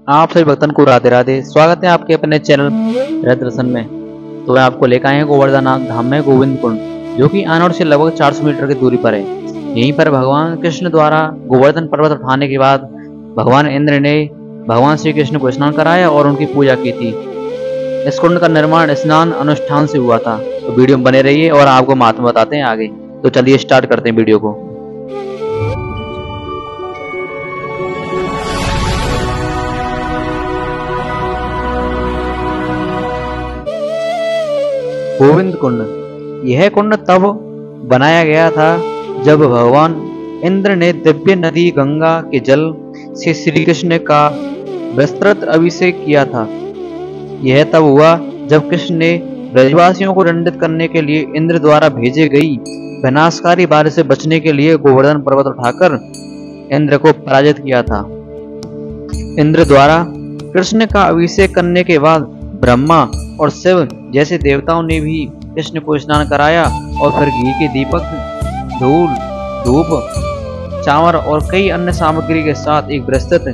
आप सभी भक्तन को राधे राधे। स्वागत है आपके अपने चैनल रथ दर्शन में। तो मैं आपको लेकर आए हैं गोवर्धन धाम में गोविंद कुंड, जो कि आनौर से लगभग 400 मीटर की दूरी पर है। यहीं पर भगवान कृष्ण द्वारा गोवर्धन पर्वत उठाने के बाद भगवान इंद्र ने भगवान श्री कृष्ण को स्नान कराया और उनकी पूजा की थी। इस कुंड का निर्माण स्नान अनुष्ठान से हुआ था। तो वीडियो में बने रहिए और आपको महात्मा बताते हैं आगे। तो चलिए स्टार्ट करते हैं वीडियो को। गोविंद कुंड। यह कुंड तब बनाया गया था जब भगवान इंद्र ने दिव्य नदी गंगा के जल से श्री कृष्ण का विस्तृत अभिषेक किया था। यह तब हुआ जब कृष्ण ने ब्रजवासियों को दंडित करने के लिए इंद्र द्वारा भेजे गई विनाशकारी बारिश से बचने के लिए गोवर्धन पर्वत उठाकर इंद्र को पराजित किया था। इंद्र द्वारा कृष्ण का अभिषेक करने के बाद ब्रह्मा और शिव जैसे देवताओं ने भी कृष्ण को स्नान कराया और फिर घी के दीपक, धूल, धूप, चावल और कई अन्य सामग्री के साथ एक विस्तृत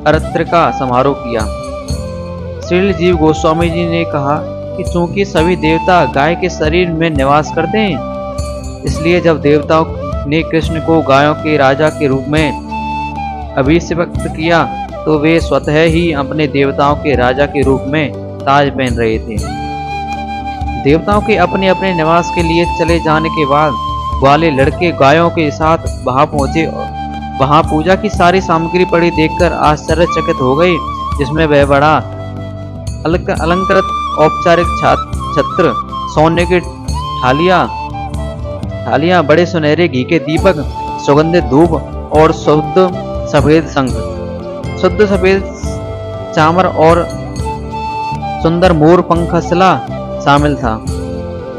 अर्तिका समारोह किया। श्रील जीव गोस्वामी जी ने कहा कि चूंकि सभी देवता गाय के शरीर में निवास करते हैं, इसलिए जब देवताओं ने कृष्ण को गायों के राजा के रूप में अभिषेक किया तो वे स्वतः ही अपने देवताओं के राजा के रूप में ताज पहन रहे थे। देवताओं के अपने अपने निवास के लिए चले जाने के बाद वाले लड़के गायों के साथ वहां पहुंचे। वहां पूजा की सारी सामग्री पड़ी देखकर आश्चर्यचकित हो गए, जिसमें वह बड़ा अलंकृत औपचारिक छत्र, सोने की थालियां, बड़े सुनहरे घी के दीपक, सुगंधित धूप और शुद्ध सफेद शंख, शुद्ध सफेद चामर और सुंदर मोर पंखसला शामिल था।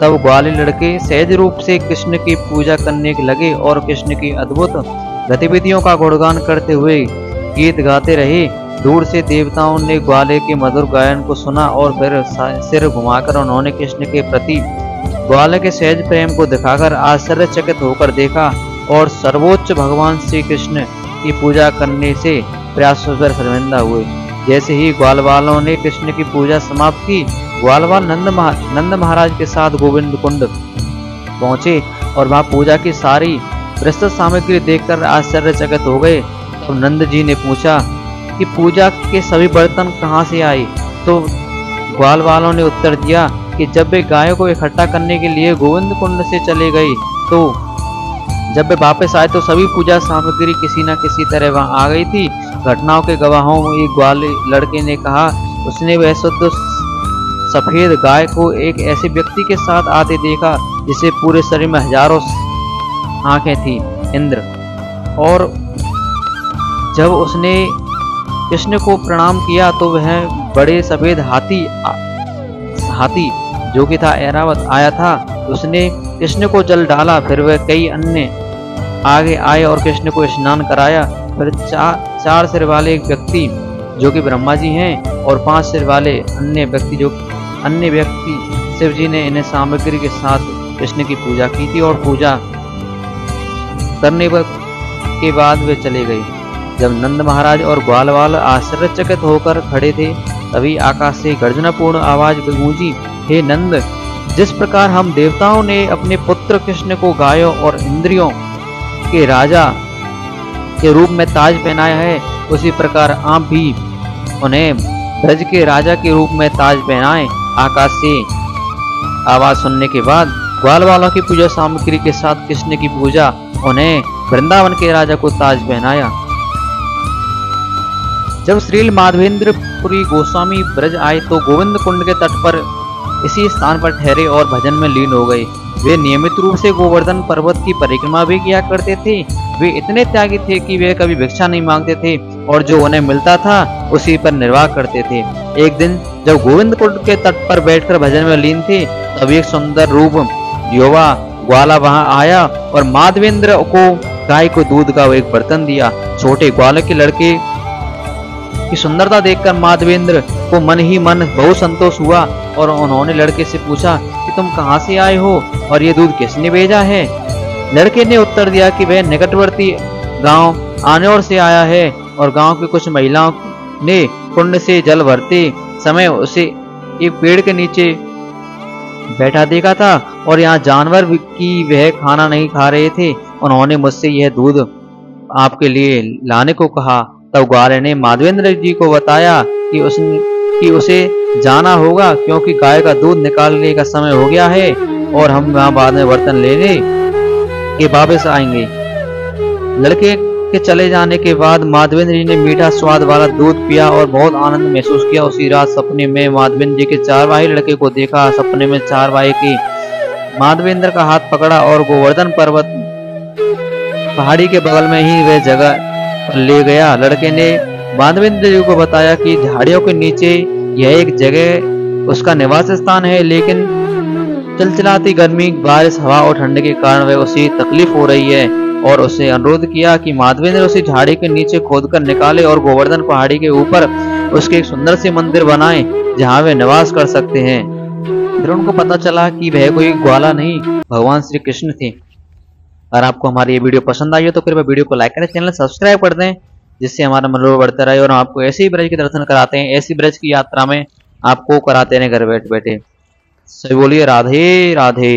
तब ग्वाले लड़के सहज रूप से कृष्ण की पूजा करने लगे और कृष्ण की अद्भुत गतिविधियों का गुणगान करते हुए गीत गाते रहे। दूर से देवताओं ने ग्वाले के मधुर गायन को सुना और फिर सिर घुमाकर उन्होंने कृष्ण के प्रति ग्वाले के सहज प्रेम को दिखाकर आश्चर्यचकित होकर देखा और सर्वोच्च भगवान श्री कृष्ण की पूजा करने से प्रयासों शर्मिंदा हुए। जैसे ही ग्वालवालों ने कृष्ण की पूजा समाप्त की, ग्वालवाल नंद महाराज के साथ गोविंद कुंड पहुंचे और वहां पूजा की सारी विस्तृत सामग्री देखकर आश्चर्यचकित हो गए। तो नंद जी ने पूछा कि पूजा के सभी बर्तन कहाँ से आए? तो ग्वालवालों ने उत्तर दिया कि जब वे गायों को इकट्ठा करने के लिए गोविंद कुंड से चले गए, तो जब वे वापस आए तो सभी पूजा सामग्री किसी न किसी तरह वहां आ गई थी। घटनाओं के गवाहों में एक ग्वाले लड़के ने कहा उसने वह शुद्ध सफेद गाय को एक ऐसे व्यक्ति के साथ आते देखा जिसे पूरे शरीर में हजारों आंखें थी। इंद्र और जब उसने कृष्ण को प्रणाम किया तो वह बड़े सफेद हाथी जो कि था ऐरावत आया था। उसने कृष्ण को जल डाला, फिर वह कई अन्य आगे आए और कृष्ण को स्नान कराया। फिर चार सिर वाले एक व्यक्ति जो कि ब्रह्मा जी हैं और 5 सिर वाले अन्य व्यक्ति शिव जी ने इन्हें सामग्री के साथ कृष्ण की पूजा की थी और पूजा करने के बाद वे चले गए। जब नंद महाराज और ग्वालवाल आश्चर्यचकित होकर खड़े थे, तभी आकाश से गर्जनापूर्ण आवाज गूंजी, हे नंद, जिस प्रकार हम देवताओं ने अपने पुत्र कृष्ण को गायों और इंद्रियों के राजा के रूप में ताज पहनाया है, उसी प्रकार आप भी उन्हें ब्रज के राजा के रूप में ताज पहनाएं। आकाश से आवाज सुनने के बाद ग्वालवालों की पूजा सामग्री के साथ कृष्ण की पूजा उन्हें वृंदावन के राजा को ताज पहनाया। जब श्रील माधवेंद्रपुरी गोस्वामी ब्रज आए तो गोविंद कुंड के तट पर इसी स्थान पर ठहरे और भजन में लीन हो गए। वे नियमित रूप से गोवर्धन पर्वत की परिक्रमा भी किया करते थे। वे इतने त्यागी थे कि वे कभी भिक्षा नहीं मांगते थे और जो उन्हें मिलता था उसी पर निर्वाह करते थे। एक दिन जब गोविंद कुंड के तट पर बैठकर भजन में लीन थे, तभी एक सुंदर रूप युवा ग्वाला वहां आया और माधवेंद्र को गाय को दूध का एक बर्तन दिया। छोटे ग्वाले के लड़के की सुंदरता देखकर माधवेंद्र को मन ही मन बहुत संतोष हुआ और उन्होंने लड़के से पूछा कि तुम कहाँ से आए हो और ये दूध किसने भेजा है? लड़के ने उत्तर दिया कि वह निकटवर्ती गांव आनौर से आया है और गांव की कुछ महिलाओं ने कुंड से जल भरते समय उसे एक पेड़ के नीचे बैठा देखा था और यहाँ जानवर की वह खाना नहीं खा रहे थे। उन्होंने मुझसे यह दूध आपके लिए लाने को कहा। तब ग्वाले ने माधवेंद्र जी को बताया कि उसे जाना होगा क्योंकि गाय का दूध निकालने का समय हो गया है और हम वहां बाद में बर्तन लेने के वापस आएंगे। लड़के के चले जाने के बाद माधवेंद्र जी ने मीठा स्वाद वाला दूध पिया और बहुत आनंद महसूस किया। उसी रात सपने में माधवेंद्र जी के चारवाही लड़के को देखा। सपने में चारवाही की माधवेंद्र का हाथ पकड़ा और गोवर्धन पर्वत पहाड़ी के बगल में ही वह जगह ले गया। लड़के ने माधवेंद्र जी को बताया कि झाड़ियों के नीचे यह एक जगह उसका निवास स्थान है, लेकिन चिलचिलाती गर्मी, बारिश, हवा और ठंड के कारण वह उसे तकलीफ हो रही है और उसे अनुरोध किया कि माधवेंद्र उसे झाड़ी के नीचे खोदकर निकाले और गोवर्धन पहाड़ी के ऊपर उसके एक सुंदर से मंदिर बनाए जहां वे निवास कर सकते हैं। फिर उनको पता चला कि वह कोई ग्वाला नहीं, भगवान श्री कृष्ण थे। अगर आपको हमारी ये वीडियो पसंद आई हो तो कृपया वीडियो को लाइक करें, चैनल सब्सक्राइब कर दें, जिससे हमारा मनोबल बढ़ता रहे और हम आपको ऐसे ही ब्रज के दर्शन कराते हैं, ऐसी ब्रज की यात्रा में आपको कराते हैं घर बैठे बैठे। सभी बोलिए राधे राधे।